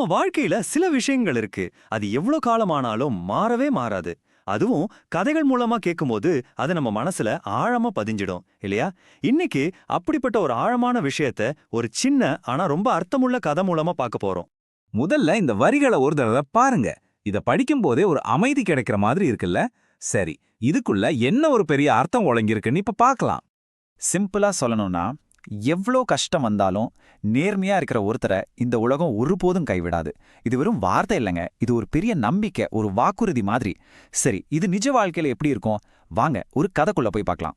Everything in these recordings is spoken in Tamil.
வாழ்க்கையில சில விஷயங்கள் இருக்கு. அது எவ்வளவு காலமானாலும் மாறவே மாறாது. அதுவும் கதைகள் மூலமா கேட்கும்போது அது நம்ம மனசுல ஆழமா பதிஞ்சிடும் இல்லையா? இன்னைக்கு அப்படிப்பட்ட ஒரு ஆழமான விஷயத்த ஒரு சின்ன ஆனா ரொம்ப அர்த்தமுள்ள கதை மூலமா பார்க்க போறோம். முதல்ல இந்த வரிகளை ஒரு தடவை பாருங்க. இத படிக்கும் போதே ஒரு அமைதி கிடைக்கிற மாதிரி இருக்குல்ல. சரி, இதுக்குள்ள என்ன ஒரு பெரிய அர்த்தம் ஒளிங்கிருக்குன்னு இப்ப பார்க்கலாம். சிம்பிளா சொல்லணும்னா, எவ்ளோ கஷ்டம் வந்தாலும் நேர்மையா இருக்கிற ஒருத்தரை இந்த உலகம் ஒருபோதும் கைவிடாது. இது வெறும் வார்த்தை இல்லைங்க, இது ஒரு பெரிய நம்பிக்கை, ஒரு வாக்குறுதி மாதிரி. சரி, இது நிஜ வாழ்க்கையில எப்படி இருக்கும்? வாங்க ஒரு கதைக்குள்ள போய் பார்க்கலாம்.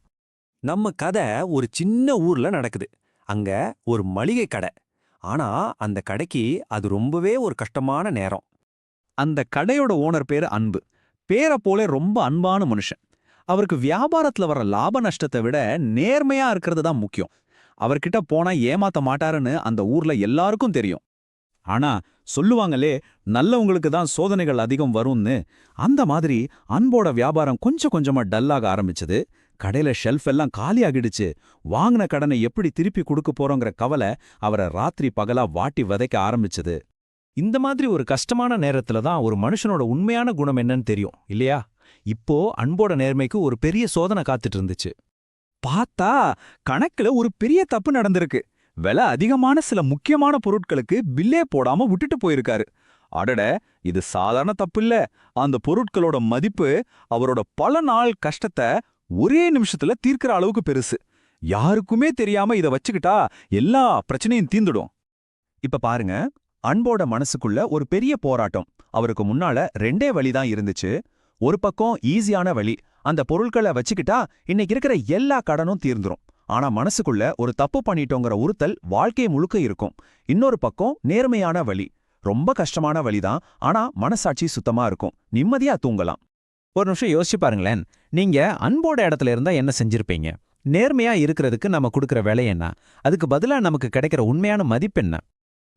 நம்ம கதை ஒரு சின்ன ஊர்ல நடக்குது. அங்க ஒரு மளிகை கடை. ஆனா அந்த கடைக்கு அது ரொம்பவே ஒரு கஷ்டமான நேரம். அந்த கடையோட ஓனர் பேரு அன்பு. பேரை போல ரொம்ப அன்பான மனுஷன். அவருக்கு வியாபாரத்துல வர லாப நஷ்டத்தை விட நேர்மையா இருக்கிறது தான் முக்கியம். அவர்கிட்ட போனா ஏமாத்த மாட்டாருன்னு அந்த ஊர்ல எல்லாருக்கும் தெரியும். ஆனா சொல்லுவாங்களே, நல்லவங்களுக்கு தான் சோதனைகள் அதிகம் வரும்னு. அந்த மாதிரி அன்போட வியாபாரம் கொஞ்சம் கொஞ்சமா டல்லாக ஆரம்பிச்சது. கடையில ஷெல்ஃப் எல்லாம் காலியாகிடுச்சு. வாங்கின கடனை எப்படி திருப்பி கொடுக்க போறோங்கிற கவலை அவரை ராத்திரி பகலா வாட்டி வதைக்க ஆரம்பிச்சது. இந்த மாதிரி ஒரு கஷ்டமான நேரத்துல தான் ஒரு மனுஷனோட உண்மையான குணம் என்னன்னு தெரியும் இல்லையா? இப்போ அன்போட நேர்மைக்கு ஒரு பெரிய சோதனை காத்துட்டு இருந்துச்சு. பார்த்தா கணக்குல ஒரு பெரிய தப்பு நடந்திருக்கு. விலை அதிகமான சில முக்கியமான பொருட்களுக்கு பில்லே போடாம விட்டுட்டு போயிருக்காரு. அடட, இது சாதாரண தப்பு இல்ல. அந்த பொருட்களோட மதிப்பு அவரோட பல நாள் கஷ்டத்தை ஒரே நிமிஷத்துல தீர்க்கிற அளவுக்கு பெருசு. யாருக்குமே தெரியாம இத வச்சுக்கிட்டா எல்லா பிரச்சனையும் தீந்துடும். இப்ப பாருங்க, அன்போட மனசுக்குள்ள ஒரு பெரிய போராட்டம். அவருக்கு முன்னால ரெண்டே வழிதான் இருந்துச்சு. ஒரு பக்கம் ஈஸியான வழி, அந்த பொருட்களை வச்சுக்கிட்டா இன்னைக்கு இருக்கிற எல்லா கடனும் தீர்ந்துரும். ஆனா மனசுக்குள்ள ஒரு தப்பு பண்ணிட்டோங்கிற உறுத்தல் வாழ்க்கை முழுக்க இருக்கும். இன்னொரு பக்கம் நேர்மையான வழி, ரொம்ப கஷ்டமான வழிதான். ஆனா மனசாட்சி சுத்தமா இருக்கும், நிம்மதியா தூங்கலாம். ஒரு நிமிஷம் யோசிச்சு பாருங்களேன். நீங்க அன்போட இடத்துல இருந்தா என்ன செஞ்சிருப்பீங்க? நேர்மையா இருக்கிறதுக்கு நம்ம கொடுக்கிற விலை என்ன? அதுக்கு பதிலா நமக்கு கிடைக்கிற உண்மையான மதிப்பு என்ன?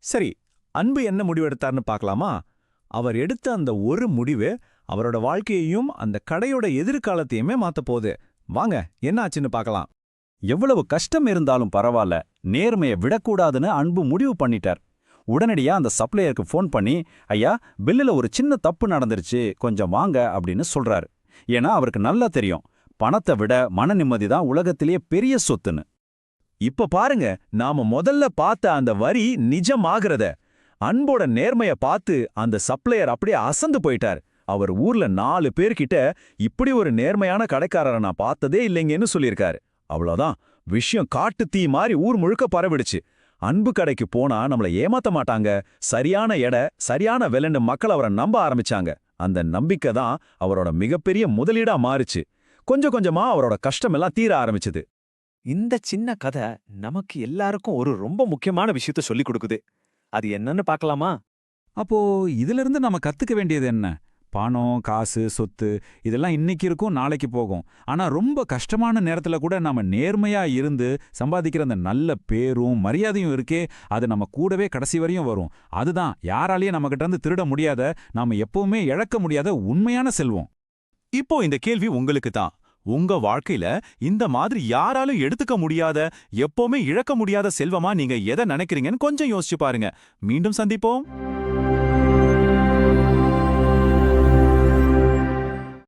சரி, அன்பு என்ன முடிவெடுத்தார்னு பார்க்கலாமா? அவர் எடுத்த அந்த ஒரு முடிவு அவரோட வாழ்க்கையையும் அந்த கடையோட எதிர்காலத்தையுமே மாத்தப் போகுது. வாங்க என்ன ஆச்சுன்னு பார்க்கலாம். எவ்வளவு கஷ்டம் இருந்தாலும் பரவாயில்ல, நேர்மையை விடக்கூடாதுன்னு அன்பு முடிவு பண்ணிட்டார். உடனடியா அந்த சப்ளையருக்கு ஃபோன் பண்ணி, ஐயா, பில்லுல ஒரு சின்ன தப்பு நடந்துருச்சு, கொஞ்சம் வாங்க அப்படின்னு சொல்றாரு. ஏன்னா அவருக்கு நல்லா தெரியும், பணத்தை விட மன நிம்மதி தான் உலகத்திலேயே பெரிய சொத்துன்னு. இப்ப பாருங்க, நாம முதல்ல பார்த்த அந்த வரி நிஜமாகிறத. அன்போட நேர்மைய பார்த்து அந்த சப்ளையர் அப்படியே அசந்து போயிட்டார். அவர் ஊர்ல 4 பேர்கிட்ட இப்படி ஒரு நேர்மையான கடைக்காரரை நான் பார்த்ததே இல்லைங்கன்னு சொல்லியிருக்காரு. அவ்வளோதான், விஷயம் காட்டு தீ மாதிரி ஊர் முழுக்க பரவிடுச்சு. அன்பு கடைக்கு போனா நம்மள ஏமாத்த மாட்டாங்க, சரியான எடை சரியான விலைன்னு மக்கள் அவரை நம்ப ஆரம்பிச்சாங்க. அந்த நம்பிக்கை தான் அவரோட மிகப்பெரிய முதலீடா மாறுச்சு. கொஞ்சம் கொஞ்சமா அவரோட கஷ்டமெல்லாம் தீர ஆரம்பிச்சுது. இந்த சின்ன கதை நமக்கு எல்லாருக்கும் ஒரு ரொம்ப முக்கியமான விஷயத்த சொல்லிக் கொடுக்குது. அது என்னன்னு பார்க்கலாமா? அப்போ இதிலிருந்து நம்ம கத்துக்க வேண்டியது என்ன? பணம், காசு, சொத்து இதெல்லாம் இன்னைக்கு இருக்கும், நாளைக்கு போகும். ஆனா ரொம்ப கஷ்டமான நேரத்துல கூட நாம நேர்மையா இருந்து சம்பாதிக்கிற அந்த நல்ல பேரும் மரியாதையும் இருக்கே, அது நம்ம கூடவே கடைசி வரையும் வரும். அதுதான் யாராலையும் நம்ம கிட்ட இருந்து திருட முடியாத, நாம எப்பவுமே இழக்க முடியாத உண்மையான செல்வம். இப்போ இந்த கேள்வி உங்களுக்கு தான். உங்க வாழ்க்கையில இந்த மாதிரி யாராலும் எடுத்துக்க முடியாத, எப்பவுமே இழக்க முடியாத செல்வமா நீங்க எதை நினைக்கிறீங்கன்னு கொஞ்சம் யோசிச்சு பாருங்க. மீண்டும் சந்திப்போம்.